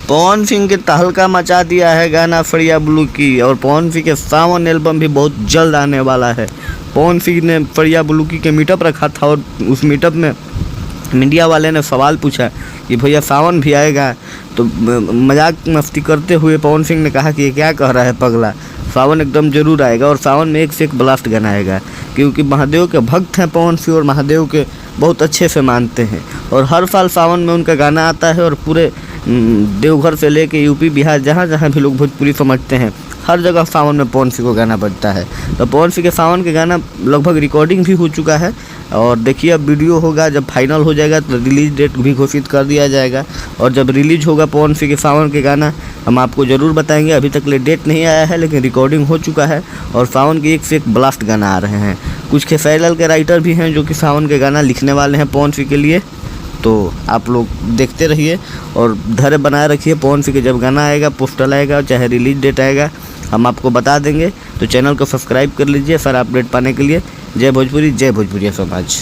पवन सिंह के तहलका मचा दिया है गाना फरिया ब्लू की, और पवन सिंह के सावन एल्बम भी बहुत जल्द आने वाला है। पवन सिंह ने फरिया ब्लू की के मीटअप रखा था, और उस मीटअप में मीडिया वाले ने सवाल पूछा कि भैया सावन भी आएगा, तो मजाक मस्ती करते हुए पवन सिंह ने कहा कि ये क्या कह रहा है पगला, सावन एकदम जरूर आएगा, और सावन में एक से एक ब्लास्ट गाना आएगा, क्योंकि महादेव के भक्त हैं पवन सिंह और महादेव के बहुत अच्छे से मानते हैं, और हर साल सावन में उनका गाना आता है, और पूरे देवघर से लेके यूपी बिहार जहाँ जहाँ भी लोग भोजपुरी समझते हैं हर जगह सावन में पवन सिंह को गाना बजता है। तो पवन सिंह के सावन के गाना लगभग रिकॉर्डिंग भी हो चुका है, और देखिए अब वीडियो होगा, जब फाइनल हो जाएगा तो रिलीज डेट भी घोषित कर दिया जाएगा, और जब रिलीज होगा पवन सिंह के सावन के गाना हम आपको ज़रूर बताएंगे। अभी तक ले डेट नहीं आया है, लेकिन रिकॉर्डिंग हो चुका है, और सावन के एक से एक ब्लास्ट गाना आ रहे हैं। कुछ खेसारी के राइटर भी हैं जो कि सावन के गाना लिखने वाले हैं पवन सिंह के लिए, तो आप लोग देखते रहिए और धैर्य बनाए रखिए। पवन सिंह के जब गाना आएगा, पोस्टर आएगा, चाहे रिलीज डेट आएगा, हम आपको बता देंगे। तो चैनल को सब्सक्राइब कर लीजिए सारा अपडेट पाने के लिए। जय भोजपुरी, जय भोजपुरी समाज।